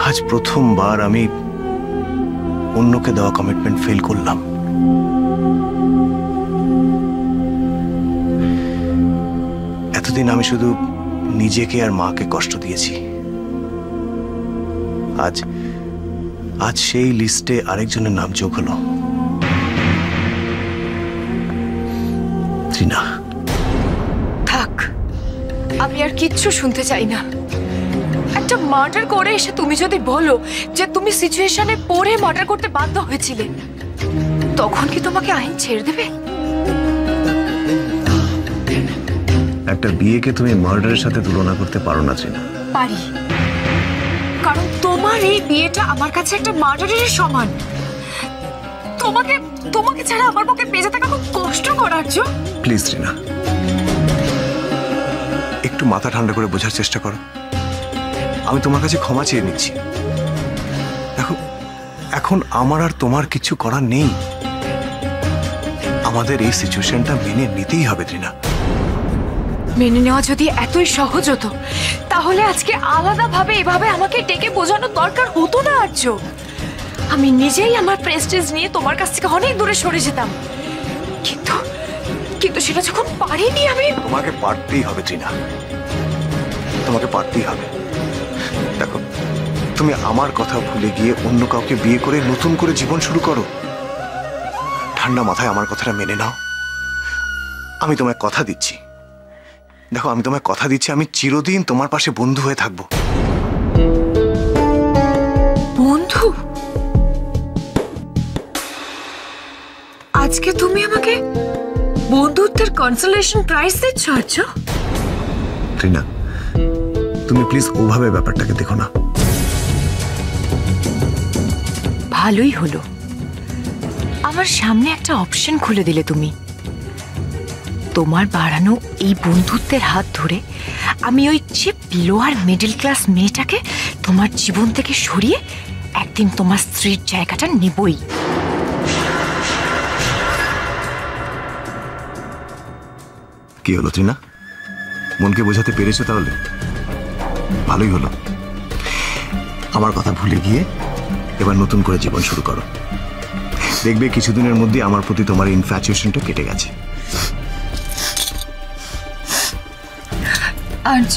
আজ প্রথমবার আমি অন্যকে দেওয়া কমিটমেন্ট ফেল করলাম। এতদিন আমি শুধু নিজেকে আর মাকে কষ্ট দিয়েছি। আজ আজ সেই লিস্টে আরেকজনের নাম যোগ হলো, তৃণা। থাক, আমি আর কিচ্ছু শুনতে চাই না। একটা মার্ডার করে এসে তুমি যদি বলো যে তুমি সিচুয়েশনে পড়ে মার্ডার করতে বাধ্য হয়েছিলে, তখন কি তোমাকে আইন ছেড়ে দেবে? একটা বিয়েকে তুমি মার্ডারের সাথে তুলনা করতে পারো না তৃণা। পারি, কারণ তোমার এই বিয়েটা আমার কাছে একটা মার্ডারের সমান। তোমাকে তোমাকে ছাড়া আমার পক্ষে বেঁচে থাকা খুব কষ্টকর আর্য। প্লিজ তৃণা, একটু মাথা ঠান্ডা করে বোঝার চেষ্টা করো। আমি তোমার কাছে ক্ষমা চেয়ে নিচ্ছি। দেখো, এখন আমার আর তোমার কিছু করার নেই। আমাদের এই সিচুয়েশনটা মেনে নিতেই হবে তৃণা। মেনে নেওয়া যদি এতই সহজ হতো, তাহলে আজকে আলাদাভাবে এভাবে আমাকে ডেকে বোঝানোর দরকার হতো না আর্য। আমি নিজেই আমার প্রেস্টিজ নিয়ে তোমার কাছ থেকে অনেক দূরে সরে যেতাম, কিন্তু কিন্তু সেটা যখন পারিনি আমি। তোমাকে পারতেই হবে তৃণা, তোমাকে পারতেই হবে। দেখো, তুমি আমার কথা ভুলে গিয়ে অন্য কাউকে বিয়ে করে নতুন করে জীবন শুরু করো। ঠান্ডা মাথায় আমার কথাটা মেনে নাও। আমি তোমায় কথা দিচ্ছি, দেখো আমি তোমায় কথা দিচ্ছি, আমি চিরদিন তোমার পাশে বন্ধু হয়ে থাকবো। বন্ধু? আজকে তুমি আমাকে বন্ধুত্বের কনসোলেশন প্রাইজ দিচ্ছ আর্য? তৃণা, তুমি প্লিজ ওভাবে ব্যাপারটাকে দেখো না। ভালোই হলো, আমার সামনে একটা অপশন খুলে দিলে তুমি। তোমার বাড়ানো এই বন্ধুত্বের হাত ধরে আমি ওই চিপ লোয়ার মিডল ক্লাস মেয়েটাকে তোমার জীবন থেকে সরিয়ে একদিন তোমার স্ত্রীর জায়গাটা নেবই। কি হলো তৃণা, মনকে বোঝাতে পেরেছো? তাহলে ভালোই হলো। আমার কথা ভুলে গিয়ে এবার নতুন করে জীবন শুরু করো। দেখবে কিছুদিনের মধ্যে আমার প্রতি তোমার ইনফ্যাচুয়েশনটা কেটে গেছে। আর্য,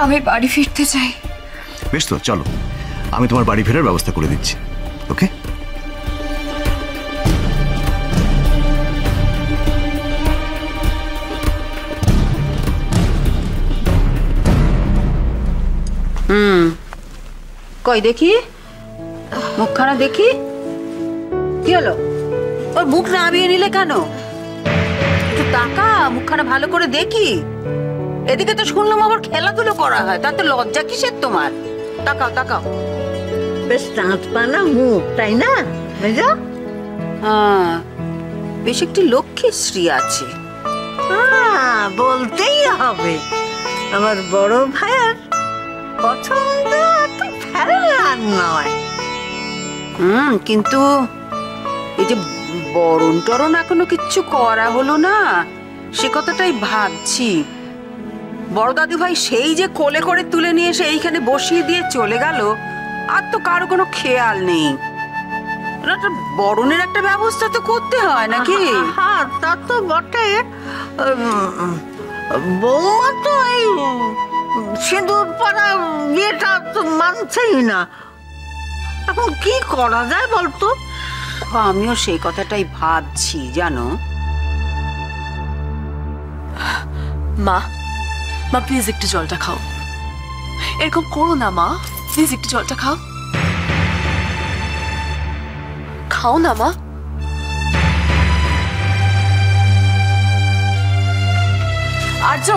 আমি বাড়ি ফিরতে চাই। বেশ তো, চলো আমি তোমার বাড়ি ফেরার ব্যবস্থা করে দিচ্ছি। ওকে? কই দেখি মুখখানা, দেখি কি হলো? ওর মুখ নামিয়ে নিলে কেন? একটু তাকা, মুখখানা ভালো করে দেখি। এদিকে তো শুনলাম আবার খেলাধুলো করা হয়, তাতে লজ্জা কিসের তোমার? তাকাও তাকাও। বেশ দাঁত পানা মুখ, তাই না? হ্যাঁ, বেশ একটি লক্ষ্মীশ্রী আছে। বলতেই হবে, আমার বড় ভাইয়ের পছন্দ তো ফেরার নয়। কিন্তু এই যে বরণ টরণ এখনো কিচ্ছু করা হলো না, সে কথাটাই ভাবছি। বড় দাদু ভাই সেই যে কোলে করে তুলে নিয়ে এসে এইখানে বসিয়ে দিয়ে চলে গেল, আর তো কারো কোনো খেয়াল নেই। বরণের একটা ব্যবস্থা তো করতে হয় নাকি? হ্যাঁ, তা তো বটে। বৌমা তো এই সিঁদুর পরা বিয়েটা তো মানছেই না। এখন কি করা যায় বলতো? আমিও সেই কথাটাই ভাবছি জানো। মা, মা প্লিজ একটু জলটা খাও। এরকম করো না মা, প্লিজ একটু জলটা খাও। খাও না মা। আর্য,